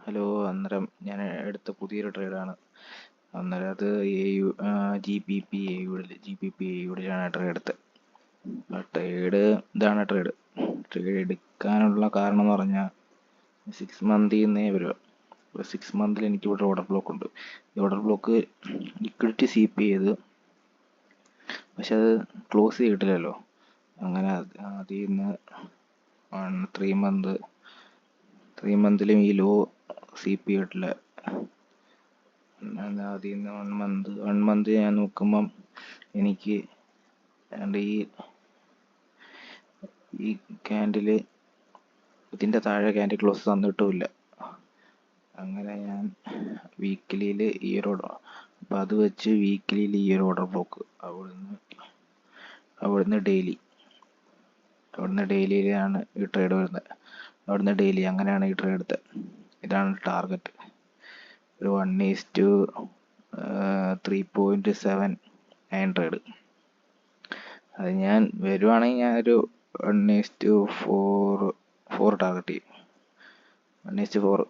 Hello. അന്നേരം ഞാൻ എടുത്ത പുതിയൊരു ട്രേഡാണ്. അന്നേരം അത് GBP AUഡിലാണ് ട്രേഡ് എടുത്തത്. ട്രേഡ് എടുക്കാനുള്ള കാരണം എന്ന് പറഞ്ഞാൽ 6 മന്തിൽ വരിക. ഇപ്പോൾ 6 മന്തിൽ എനിക്ക് ഇവിടെ ഓർഡർ ബ്ലോക്ക് ഉണ്ട്. ഈ ഓർഡർ ബ്ലോക്ക് ലിക്വിഡിറ്റി CP ചെയ്ത്, പക്ഷെ അത് ക്ലോസ് ചെയ്തിട്ടില്ലല്ലോ. അങ്ങനെ അതിൽ നിന്ന് 3 മന്തിലും ഈ ലോ CP ചെയ്തിട്ടില്ല. അതിൽ നിന്ന് 1 മന്ത് ഞാൻ നോക്കുമ്പം എനിക്ക് ഈ ക്യാൻഡില് ഇതിൻ്റെ താഴെ ക്യാൻഡിൽ ക്ലോസ് തന്നിട്ടുമില്ല. അങ്ങനെ ഞാൻ വീക്കിലിയിൽ ഈ ഒരു ഓർഡർ, അപ്പം അത് വെച്ച് വീക്കിലിയിൽ ഈ ഒരു ഓർഡർ ബ്ലോക്ക് അവിടുന്ന് ഡെയിലിയിലാണ് ഈ ട്രേഡ് വരുന്നത്. അങ്ങനെയാണ് ഈ ട്രേഡ് എടുത്തത്. ഇതാണ് ടാർഗറ്റ്. ഒരു 1:3.79 ട്രേഡ്. അത് ഞാൻ വരുവാണെങ്കിൽ ഞാനൊരു 1:4 ടാർഗറ്റ് ചെയ്യും. 1:4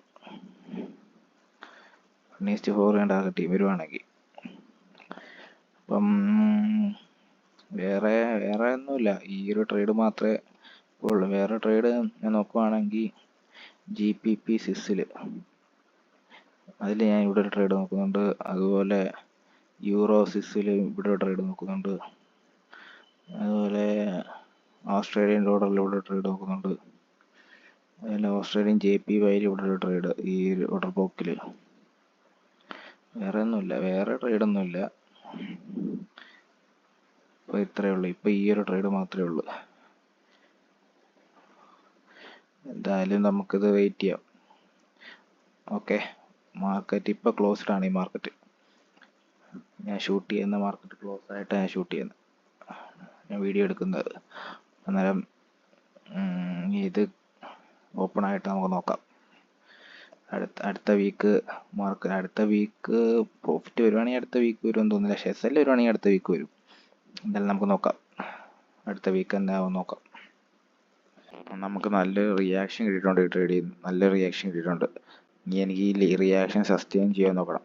ഞാൻ ടാർഗറ്റ് ചെയ്യും വരുവാണെങ്കിൽ. അപ്പം വേറെ ഒന്നുമില്ല, ഈ ഒരു ട്രേഡ് മാത്രമേ ഉള്ളൂ. വേറെ ട്രേഡ് ഞാൻ നോക്കുവാണെങ്കിൽ GBP SISL, അതിൽ ഞാൻ ഇവിടെ ഒരു ട്രേഡ് നോക്കുന്നുണ്ട്. അതുപോലെ യൂറോ SISL ഇവിടെ ഒരു ട്രേഡ് നോക്കുന്നുണ്ട്. അതുപോലെ ഓസ്ട്രേലിയൻ ഡോളറിൽ ഇവിടെ ട്രേഡ് നോക്കുന്നുണ്ട്. അതുപോലെ ഓസ്ട്രേലിയൻ JPY ഇവിടെ ഒരു ട്രേഡ് ഈ ഓർഡർ ബ്ലോക്കിൽ. വേറെ ട്രേഡൊന്നുമില്ല. ഇപ്പോൾ ഇത്രയേ ഉള്ളൂ. ഇപ്പോൾ ഈ ഒരു ട്രേഡ് മാത്രമേ ഉള്ളൂ. എന്തായാലും നമുക്കിത് വെയിറ്റ് ചെയ്യാം. ഓക്കെ. മാർക്കറ്റ് ഇപ്പോൾ ക്ലോസ്ഡ് ആണ്. ഈ മാർക്കറ്റ് ഞാൻ ഷൂട്ട് ചെയ്യുന്ന മാർക്കറ്റ് ക്ലോസ് ആയിട്ടാണ് ഞാൻ വീഡിയോ എടുക്കുന്നത്. അന്നേരം ഇത് ഓപ്പൺ ആയിട്ട് നമുക്ക് നോക്കാം. അടുത്ത വീക്ക് പ്രോഫിറ്റ് വരുവാണെങ്കിൽ അടുത്ത വീക്ക് വരുമെന്ന് തോന്നുന്നില്ല. SL വരുവാണെങ്കിൽ അടുത്ത വീക്ക് വരും. എന്തായാലും നമുക്ക് നോക്കാം, അടുത്ത വീക്ക് എന്താവും നോക്കാം. നമുക്ക് നല്ലൊരു റിയാക്ഷൻ കിട്ടിയിട്ടുണ്ട്. ഈ ട്രേഡ് ചെയ്യുന്ന നല്ല റിയാക്ഷൻ കിട്ടിയിട്ടുണ്ട്. ഇനി എനിക്ക് ഈ റിയാക്ഷൻ സസ്റ്റെയിൻ ചെയ്യാൻ നോക്കണം.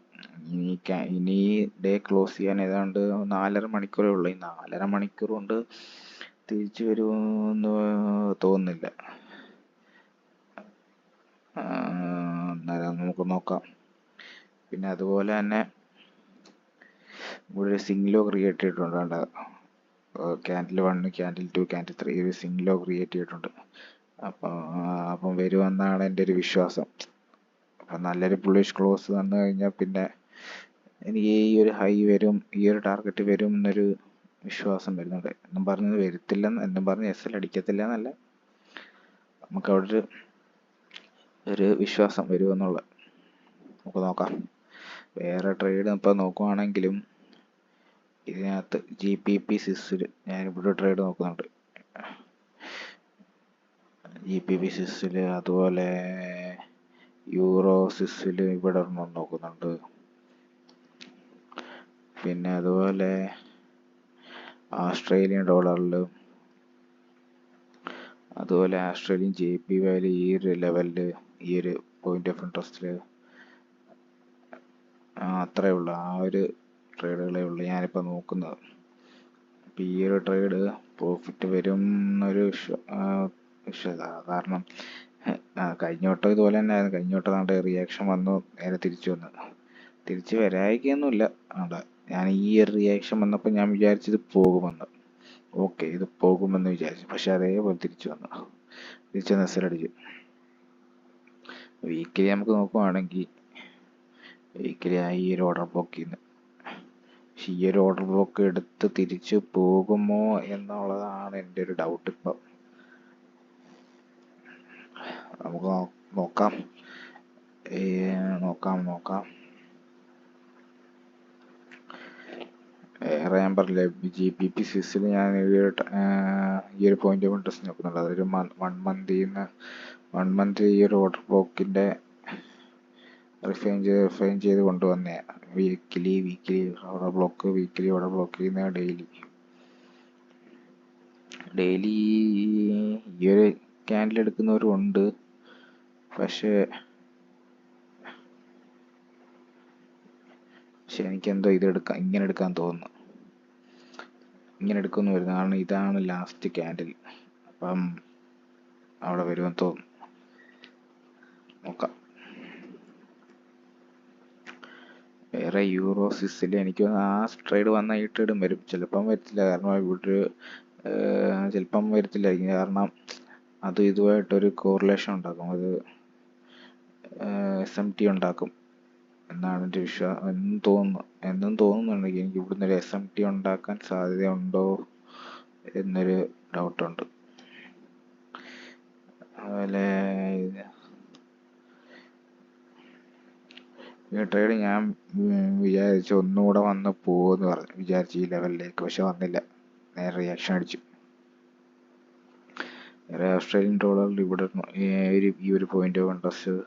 ഇനി ഡേ ക്ലോസ് ചെയ്യാൻ ഏതാണ്ട് 4.5 മണിക്കൂറേ ഉള്ളൂ. ഈ 4.5 മണിക്കൂർ കൊണ്ട് തിരിച്ചു വരുമെന്ന് തോന്നുന്നില്ല. അന്നേരം നമുക്ക് നോക്കാം. പിന്നെ അതുപോലെ തന്നെ ഇവിടെ ഒരു സിംഗ്ലോ ക്രിയേറ്റ് ചെയ്തിട്ടുണ്ട്. ക്യാൻഡിൽ 1, ക്യാൻഡിൽ 2, ക്യാൻഡിൽ 3 ഒരു സിംഗ്ലോ ക്രിയേറ്റ് ചെയ്തിട്ടുണ്ട്. അപ്പം വരുമെന്നാണ് എൻ്റെ ഒരു വിശ്വാസം. അപ്പം നല്ലൊരു ബുള്ളിഷ് ക്ലോസ് വന്നു കഴിഞ്ഞാൽ പിന്നെ എനിക്ക് ഈ ഒരു ഹൈ വരും, ഈ ഒരു ടാർഗറ്റ് വരും എന്നൊരു വിശ്വാസം വരുന്നുണ്ട്. എന്നും പറഞ്ഞത് വരുത്തില്ലെന്ന്, എന്നും പറഞ്ഞ് SL അടിക്കത്തില്ല എന്നല്ല, നമുക്ക് അവിടെ ഒരു വിശ്വാസം വരുമെന്നുള്ള. നമുക്ക് നോക്കാം. വേറെ ട്രേഡ് ഇപ്പോൾ നോക്കുവാണെങ്കിലും ഇതിനകത്ത് GBP SISL ഞാനിവിടെ ട്രേഡ് നോക്കുന്നുണ്ട്. GBP SISL അതുപോലെ യൂറോ SISL ഇവിടെ നോക്കുന്നുണ്ട്. പിന്നെ അതുപോലെ ഓസ്ട്രേലിയൻ ഡോളറിൽ, അതുപോലെ ഓസ്ട്രേലിയൻ JPY ഈ ഒരു ലെവലിൽ, ഈ ഒരു പോയിന്റ് ഓഫ് ഇൻട്രസ്റ്റിൽ അത്രയേ ഉള്ളൂ. ആ ഒരു ട്രേഡുകളേ ഉള്ളൂ ഞാനിപ്പോൾ നോക്കുന്നത്. അപ്പം ഈ ഒരു ട്രേഡ് പ്രോഫിറ്റ് വരും എന്നൊരു കാരണം കഴിഞ്ഞ വട്ടം ഇതുപോലെ തന്നെ ആയിരുന്നു. കഴിഞ്ഞ വട്ടം നമ്മുടെ റിയാക്ഷൻ വന്നു, നേരെ തിരിച്ച് വരായിക്കൊന്നുമില്ല. ഞാൻ ഈ ഒരു റിയാക്ഷൻ വന്നപ്പോൾ ഞാൻ വിചാരിച്ചത് പോകുമെന്ന്. ഓക്കെ, ഇത് പോകുമെന്ന് വിചാരിച്ചു. പക്ഷെ അതേപോലെ തിരിച്ചു വന്നു SL അടിച്ചു. വീക്കിലി നമുക്ക് നോക്കുവാണെങ്കിൽ വീക്കിലി ഈ ഒരു ഓർഡർ ബ്ലോക്കിൽ നിന്ന്, പക്ഷെ ഈ ഒരു ഓർഡർ ബ്ലോക്ക് എടുത്ത് തിരിച്ചു പോകുമോ എന്നുള്ളതാണ് എൻ്റെ ഒരു ഡൗട്ട് ഇപ്പം. നമുക്ക് നോക്കാം. വേറെ ഞാൻ പറഞ്ഞില്ലേ, GBP SISL ഞാൻ ഈ ഒരു പോയിന്റ് ഓഫ് ഇൻട്രസ്റ്റ് നോക്കുന്നുണ്ട്. അതൊരു 1 മന്ത് ഈ ഒരു ഓർഡർ ബ്ലോക്കിൻ്റെ റിഫൈൻ ചെയ്ത് കൊണ്ടുവന്നേ. വീക്കിലി ഓർഡർ ബ്ലോക്ക് ചെയ്യുന്ന ഡെയിലി ഈ ഒരു ക്യാൻഡിൽ എടുക്കുന്നവരും ഉണ്ട്. പക്ഷേ പക്ഷെ എനിക്കെന്തോ ഇങ്ങനെ എടുക്കാൻ തോന്നുന്നു. ഇങ്ങനെ എടുക്കുമെന്ന് വരുന്നു, കാരണം ഇതാണ് ലാസ്റ്റ് ക്യാൻഡിൽ. അപ്പം അവിടെ വരുമെന്ന് തോന്നുന്നു. നോക്കാം. വേറെ യൂറോസിസിൽ എനിക്ക് ആ ട്രേഡ് വന്നാൽ ഈ ട്രേഡും വരും. ചിലപ്പം വരത്തില്ല, കാരണം ഇവിടെ ചിലപ്പം വരത്തില്ലായിരിക്കും, കാരണം അത് ഇതുമായിട്ടൊരു കോറിലേഷൻ ഉണ്ടാക്കും. അത് SMT ഉണ്ടാക്കും എന്നാണ് എൻ്റെ വിശ്വാസം. എന്നും തോന്നുന്നുണ്ടെങ്കിൽ എനിക്ക് ഇവിടുന്ന് ഒരു SMT ഉണ്ടാക്കാൻ സാധ്യതയുണ്ടോ എന്നൊരു ഡൗട്ടുണ്ട്. അതുപോലെ ഈ ട്രേഡ് ഞാൻ വിചാരിച്ചു ഒന്നുകൂടെ വന്ന് പോകുമെന്ന് പറഞ്ഞു, വിചാരിച്ചു ഈ ലെവലിലേക്ക്. പക്ഷെ വന്നില്ല, നേരെ റിയാക്ഷൻ അടിച്ചു. നേരെ ഓസ്ട്രേലിയൻ ഡോളറിൽ ഇവിടെ ഈ ഒരു പോയിന്റ് ഓഫ് ഇൻട്രസ്റ്റ്,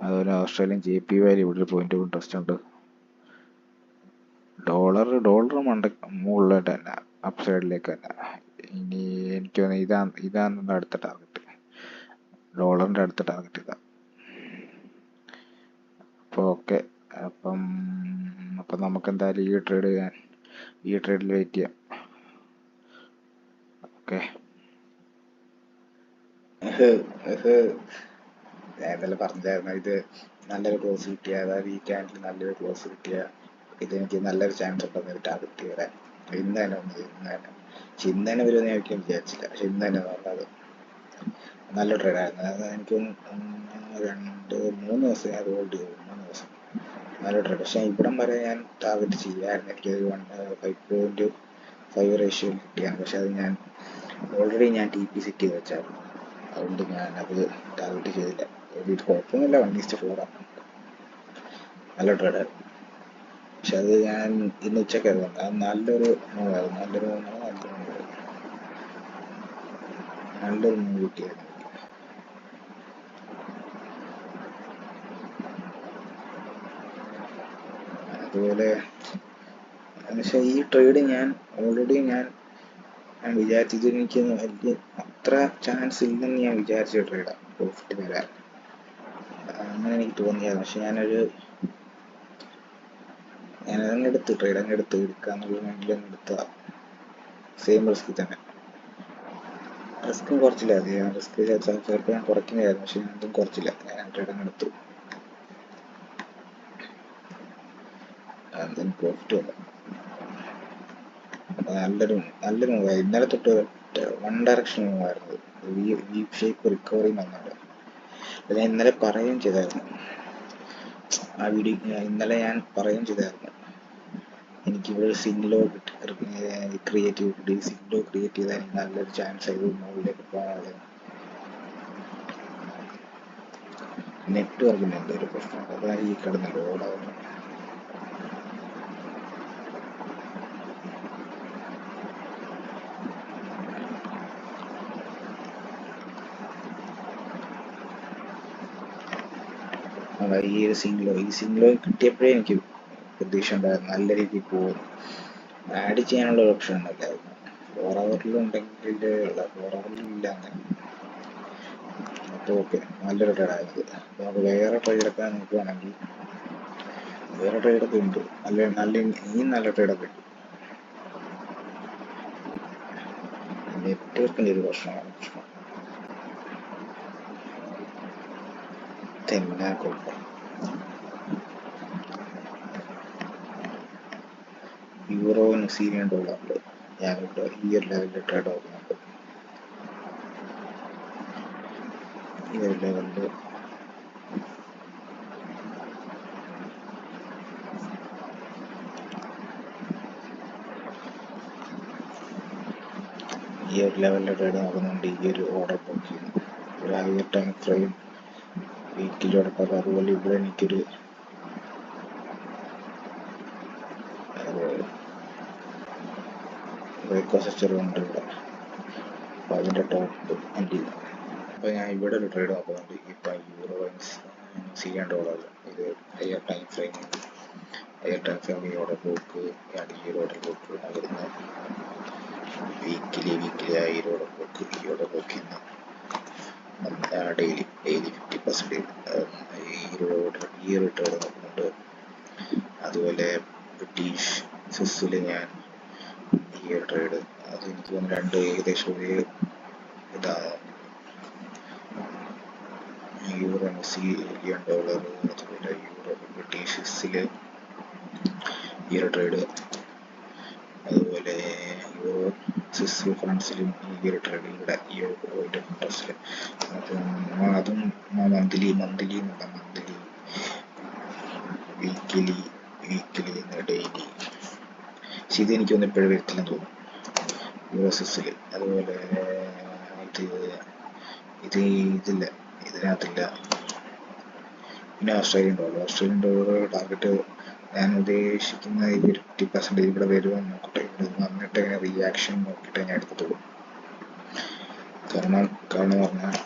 അതുപോലെ ഓസ്ട്രേലിയൻ JPY ഇവിടെ ഒരു പോയിന്റ് ഓഫ് ഇൻട്രസ്റ്റ് ഉണ്ട്. ഡോളർ മുകളിലോട്ട് തന്നെ, അപ്പ് സൈഡിലേക്ക് തന്നെ. ഇനി എനിക്ക് തോന്നുന്നു ഇതാണ് അടുത്ത ടാർഗറ്റ്, ഡോളറിൻ്റെ അടുത്ത ടാർഗറ്റ് ഇതാ. അപ്പോൾ ഓക്കെ, അപ്പം നമുക്ക് എന്തായാലും ഈ ട്രേഡിൽ വെയിറ്റ് ചെയ്യാം. ഓക്കെ, ഞാൻ ഇന്നലെ പറഞ്ഞായിരുന്നു ഇത് നല്ലൊരു ക്ലോസ് കിട്ടിയ, അതായത് ഈ ക്യാൻഡിൽ നല്ലൊരു ക്ലോസ് കിട്ടിയ ഇതെനിക്ക് നല്ലൊരു ചാൻസ് ഉണ്ടെന്ന് ടാർഗറ്റ് വരാൻ. ഇന്ന് തന്നെ പക്ഷെ ഇന്ന് തന്നെ വരുമെന്ന് ഞാൻ വിചാരിച്ചില്ല. പക്ഷെ ഇന്ന് തന്നെ വന്നത് നല്ല ട്രേഡായിരുന്നു. അത് എനിക്ക് 2-3 ദിവസം ഞാൻ ഹോൾഡ് ചെയ്തു. 3 ദിവസം നല്ല ട്രേഡ്. പക്ഷെ ഇവിടം വരെ ഞാൻ ടാർഗറ്റ് ചെയ്യാമായിരുന്നു. എനിക്കത് 5.5 റേഷ്യോ കിട്ടിയാണ്. പക്ഷെ അത് ഞാൻ ഓൾറെഡി TP സെറ്റ് ചെയ്ത് വെച്ചായിരുന്നു. അതുകൊണ്ട് ഞാനത് ടാർഗറ്റ് ചെയ്തില്ല. ഇത് കുഴപ്പമൊന്നുമില്ല, 1:4 നല്ല ട്രേഡായിരുന്നു. പക്ഷെ അത് ഞാൻ ഇന്ന് ഉച്ചയ്ക്കായിരുന്നു. അത് നല്ലൊരു മൂവായിരുന്നു. നല്ലൊരു മൂവ് കിട്ടിയായിരുന്നു. അതുപോലെ പക്ഷേ ഈ ട്രേഡ് ഞാൻ ഓൾറെഡി വിചാരിച്ചത് എനിക്ക് വലിയ അത്ര ചാൻസ് ഇല്ലെന്ന് ഞാൻ വിചാരിച്ച ട്രേഡാണ് പ്രോഫിറ്റ് വരാൻ. അങ്ങനെ എനിക്ക് തോന്നിയായിരുന്നു. പക്ഷെ ഞാനതങ്ങെടുത്ത് എടുക്കാന്നുള്ള മൈൻഡിൽ എടുത്തതാണ്. സെയിം റിസ്ക് തന്നെ. റിസ്ക്കും കുറച്ചില്ല, റിസ്ക് ചിലപ്പോൾ ഞാൻ കുറയ്ക്കുന്നതായിരുന്നു. പക്ഷെ ഞാൻ അതും കുറച്ചില്ല, ഞാൻ ട്രേഡ് എടുത്തു. അതിന് പ്രോഫിറ്റ് വന്നു. നല്ലൊരു മൂവായിരുന്നു. ഇന്നലെ തൊട്ട് 1 ഡയറക്ഷൻ മൂവായിരുന്നു. വി ഷേപ്പ് റിക്കവറി വന്നിട്ട് അത് ഞാൻ ഇന്നലെ പറയുകയും ചെയ്തായിരുന്നു. ആ വീഡിയോ ഇന്നലെ ഞാൻ പറയുകയും ചെയ്തായിരുന്നു. എനിക്കിവിടെ സിഗ്ലോ ക്രിയേറ്റ് ചെയ്താൽ എനിക്ക് നല്ലൊരു ചാൻസ് ആയത് മുകളിലേക്ക് പോകാനുള്ളത്. നെറ്റ്വർക്കിന് എന്തൊരു പ്രശ്നം, അതാണ് ഈ കിടന്ന് ലോഡാവുന്നത്. ഈ സിംഗ്ലോ കിട്ടിയപ്പോഴേ എനിക്ക് പ്രതീക്ഷ ഉണ്ടായിരുന്നു നല്ല രീതിയിൽ പോകും. ആഡ് ചെയ്യാനുള്ള ഒരു ഓപ്ഷൻ ഉണ്ടായിരുന്നു. 4 ഹവറിലുണ്ടെങ്കിൽ 4 ഹവറിലില്ല അങ്ങനെ. അപ്പോൾ ഓക്കെ, നല്ലൊരു ട്രേഡായത്. നമുക്ക് വേറെ ട്രേഡൊക്കെ നോക്കുകയാണെങ്കിൽ വേറെ ട്രേഡൊക്കെ ഉണ്ട്, നല്ല ട്രേഡൊക്കെ ഉണ്ട്. നെറ്റ്വർക്കിൻ്റെ ഒരു പ്രശ്നമാണ്. യൂറോ ന്യൂസിലൻഡ് ഡോളറിൽ ഞാനിവിടെ ഈ ഒരു ലെവലിൽ ട്രേഡ് നോക്കുന്നുണ്ട്. ഈ ഒരു ലെവലിൽ ട്രേഡ് നോക്കുന്നുണ്ട്. ഈ ഒരു ഓർഡർ ബുക്ക് ചെയ്യുന്നു ഒരു ഹയർ ടൈം ഫ്രെയിം വീക്കിലോടൊപ്പം. അതുപോലെ ഇവിടെ എനിക്കൊരു ബ്രേക്ക്ഫാസ്റ്റ് ഉണ്ട് ഇവിടെ. അപ്പോൾ അതിൻ്റെ ടോപ്പ് എൻ്റെ. അപ്പോൾ ഞാൻ ഇവിടെ ഒരു ട്രേഡ് നോക്കുന്നുണ്ട്. ഇപ്പം യൂറോ ന്യൂസിലൻഡ് ഡോളർ. ഇത് ഹയർ ടൈം ഫ്രെയിം ഈ ഓർഡർ ബുക്ക് ഈ ഓർഡർ ബുക്ക് അവിടുന്ന് വീക്കിലി ആ ഈ ഓർഡർ ബുക്ക് ഡെയിലി 50% ഈ ഈ ഒരു ട്രേഡ് നോക്കുന്നുണ്ട്. അതുപോലെ ബ്രിട്ടീഷ് സ്വിസ്സിൽ ഞാൻ ഈ ഒരു ട്രേഡ്, അത് എനിക്ക് തോന്നുന്നു രണ്ട് ഏകദേശം ഒരേ ഇതാണ്. യൂറോ ഓസ്ട്രേലിയൻ ഡോളർ, അതുപോലെ യൂറോ ബ്രിട്ടീഷ് സ്വിസ്സിൽ ഈ ഒരു ട്രേഡ്, അതുപോലെ യൂറോ സ്വിസ് ഫ്രാൻസിലും ഈ ഒരു ട്രേഡ് ഇവിടെ ഈ ഒരു ഇൻട്രസ്റ്റിൽ. അപ്പം അതും മന്ത്ലി എന്നുള്ള മന്ത്ലി വീക്കിലി ഡെയിലി. പക്ഷെ ഇതെനിക്കൊന്നും ഇപ്പോഴും വരത്തില്ലെന്ന് തോന്നുന്നു യൂറോ സ്വിസ്സിൽ. അതുപോലെ ഇതില്ല, ഇതിനകത്തില്ല. പിന്നെ ഓസ്ട്രേലിയൻ ഡോളർ ടാർഗറ്റ് ഞാൻ ഉദ്ദേശിക്കുന്ന 50% ഇവിടെ വരുമെന്ന് നോക്കട്ടെ. ഇവിടെ വന്നിട്ട് റിയാക്ഷൻ നോക്കിയിട്ട് ഞാൻ എടുക്കത്തുള്ളൂ. കാരണം പറഞ്ഞാൽ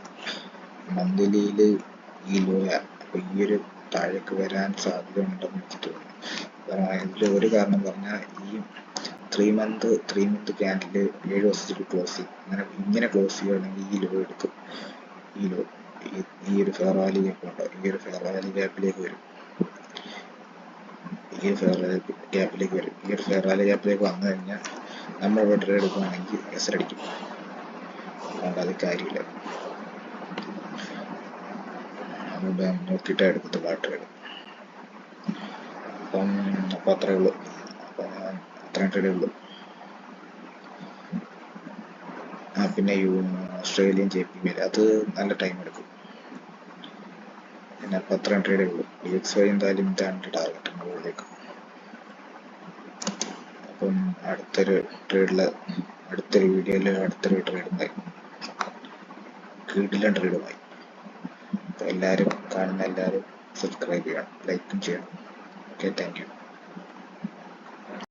മന്ത്ലിയിൽ ഈ ലോയ, അപ്പോൾ ഈ ഒരു താഴേക്ക് വരാൻ സാധ്യത ഉണ്ടെന്ന് എനിക്ക് തോന്നുന്നു. കാരണം ഇതിൽ ഒരു കാരണം പറഞ്ഞാൽ ഈ ത്രീ മന്ത് ക്യാൻഡിൽ 7 ദിവസത്തിൽ ക്ലോസ് ചെയ്യും. ഇങ്ങനെ ക്ലോസ് ചെയ്യുകയാണെങ്കിൽ ഈ ലോ എടുക്കും. ഈ ഒരു ഫെയർ വാല്യൂ ഗ്യാപ്പ് ഉണ്ട്, ഈ ഒരു ഫെയർ വാല്യൂ ഗ്യാപ്പിലേക്ക് വരും. ഈ ഒരു ഫെയർ വാല്യൂ ഗ്യാപ്പിലേക്ക് വന്നു കഴിഞ്ഞാൽ നമ്മൾ ഇവിടെ ട്രേഡ് എടുക്കുകയാണെങ്കിൽ എസറടിക്കും. അതുകൊണ്ട് അത് കാര്യമില്ല. അതുകൊണ്ട് നോക്കിയിട്ടേ എടുക്കത്തുള്ളൂ ആ ട്രേഡ്. അപ്പം അത്രയേ ഉള്ളൂ. അപ്പം ഞാൻ അത്രയും ട്രേഡേ ഉള്ളൂ. പിന്നെ ഓസ്ട്രേലിയൻ JP അത് നല്ല ടൈം എടുക്കും. പിന്നെ അപ്പം അത്രയും ട്രേഡേ ഉള്ളൂ. DXY എന്തായാലും ഇതാണ് ടാർഗറ്റ് മുകളിലേക്ക്. അപ്പം അടുത്തൊരു വീഡിയോയിൽ അടുത്തൊരു ട്രേഡുമായി, കിടിലൻ ട്രേഡുമായി. അപ്പോൾ എല്ലാവരും സബ്സ്ക്രൈബ് ചെയ്യണം, ലൈക്കും ചെയ്യണം. Okay, thank you.